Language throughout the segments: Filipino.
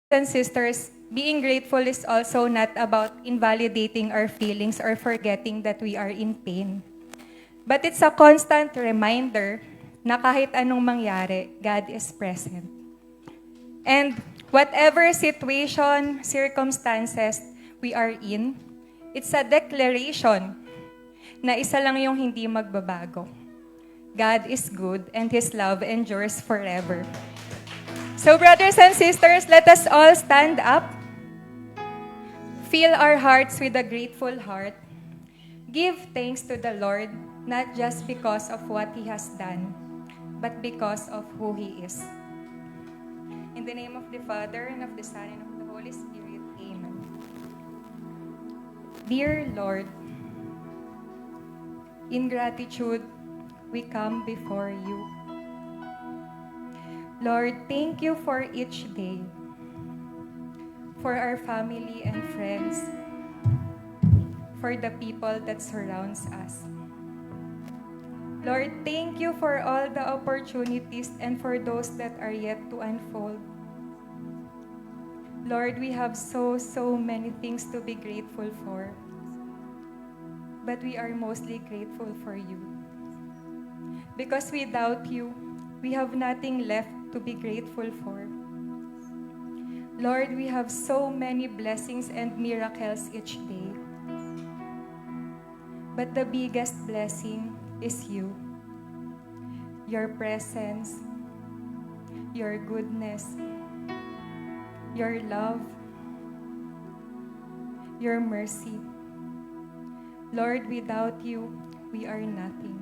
and sisters, being grateful is also not about invalidating our feelings or forgetting that we are in pain. But it's a constant reminder na kahit anong mangyari, God is present. And whatever situation, circumstances we are in, it's a declaration na isa lang yung hindi magbabago. God is good and His love endures forever. So brothers and sisters, let us all stand up. Fill our hearts with a grateful heart. Give thanks to the Lord, not just because of what He has done, but because of who He is. In the name of the Father, and of the Son, and of the Holy Spirit, Amen. Dear Lord, in gratitude, we come before you. Lord, thank you for each day, for our family and friends, for the people that surrounds us. Lord, thank you for all the opportunities and for those that are yet to unfold. Lord, we have so many things to be grateful for, but we are mostly grateful for you. Because without you, we have nothing left to be grateful for. Lord, we have so many blessings and miracles each day. But the biggest blessing is you. Your presence, your goodness, your love, your mercy. Lord, without you, we are nothing.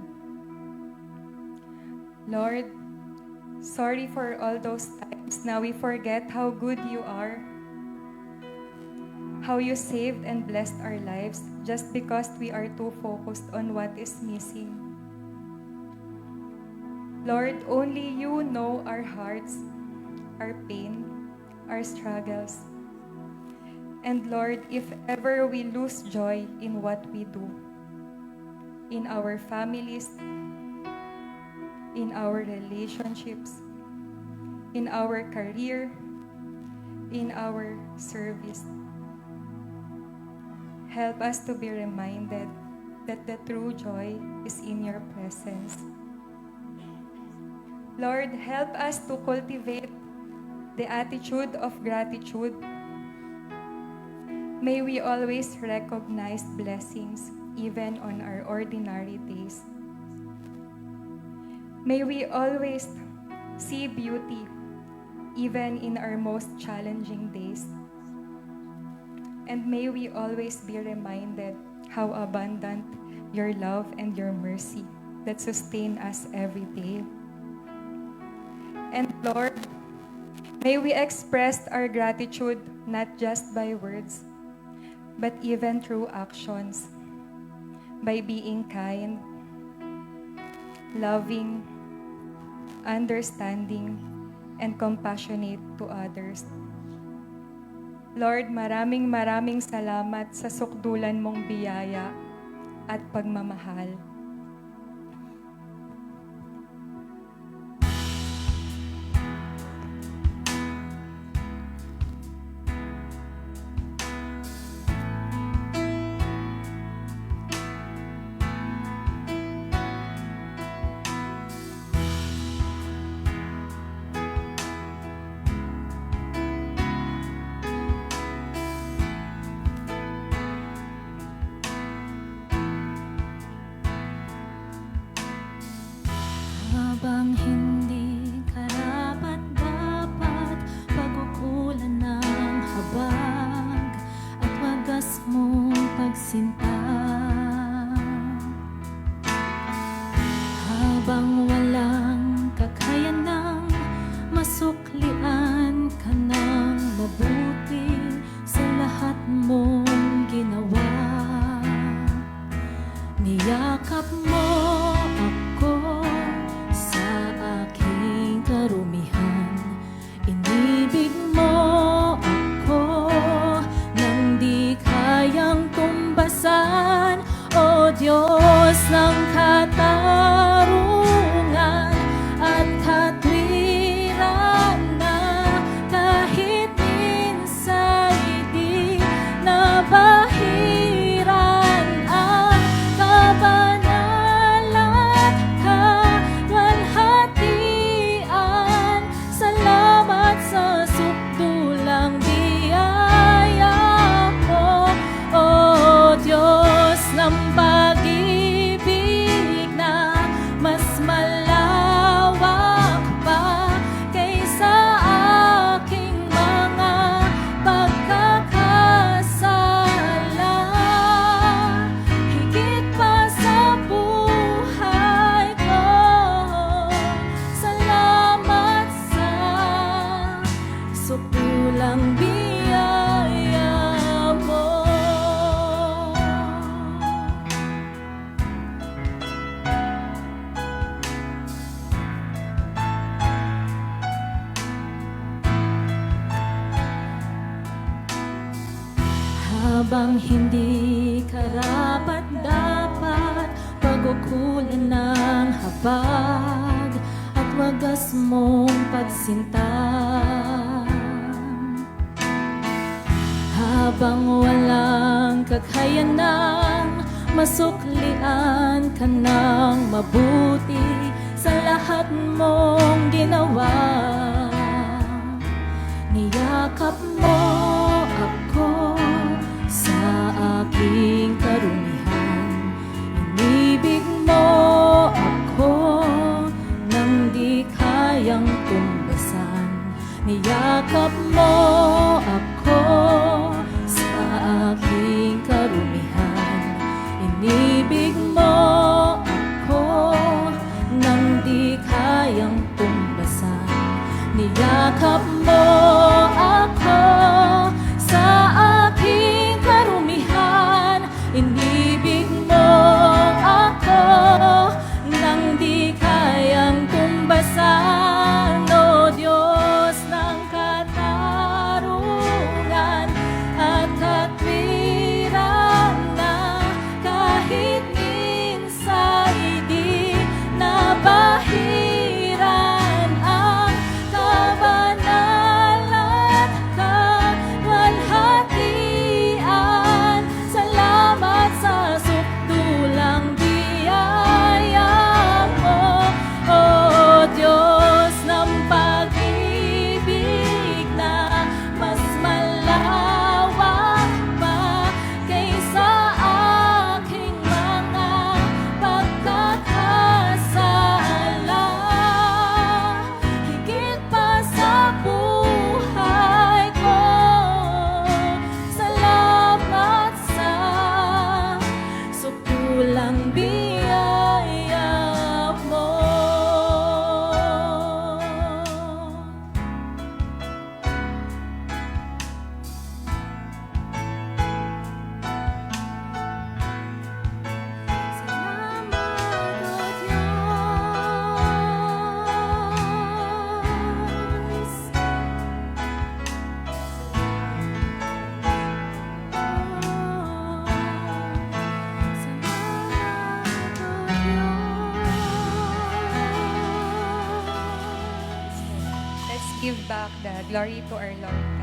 Lord, sorry for all those times now we forget how good you are, how you saved and blessed our lives just because we are too focused on what is missing. Lord, only you know our hearts, our pain, our struggles. And Lord, if ever we lose joy in what we do, in our families, in our relationships, in our career, in our service. Help us to be reminded that the true joy is in your presence. Lord, help us to cultivate the attitude of gratitude. May we always recognize blessings even on our ordinary days. May we always see beauty even in our most challenging days. And may we always be reminded how abundant your love and your mercy that sustain us every day. And Lord, may we express our gratitude not just by words, but even through actions, by being kind, loving, understanding, and compassionate to others. Lord, maraming salamat sa sukdulan mong biyaya at pagmamahal. Habang hindi karapat-dapat pag-ukulan ng habag at wagas mong pagsinta, habang walang kakayanang masuklian ka ng mabuti sa lahat mong ginawa, niyakap mo ako sa aking karumihan, inibig mo ako nang di kayang tumbasan, O Diyos ng katarungan at katwiran na kahit di pulang biyaya mo. Habang hindi karapat-dapat, pagkukulan ng habag at wagas mong pagsinta. Habang walang kakayanang masuklian ka ng mabuti sa lahat mong ginawa, niyakap mo ako sa aking karumihan. Inibig mo ako nang di kayang tumbasan. Niyakap mo ako sa aking karumihan. Inibig mo ako nang di kayang tumbasan. Niyakap mo ako sa aking karumihan. Inibig mo ako nang di kayang tumbasan. O Diyos ng katarungan at katwiran, na kahit minsa'y di nabahiran ang kabanalan, kaluwalhatian. Salamat sa sukdulang biyaya mo, O Diyos ng pag-ibig na mas malawak pa kaysa aking mga pagkakasala. Higit pa sa buhay ko, salamat sa sukulang biyaya mo. Salamat, O Diyos. Let's give back the glory to our Lord.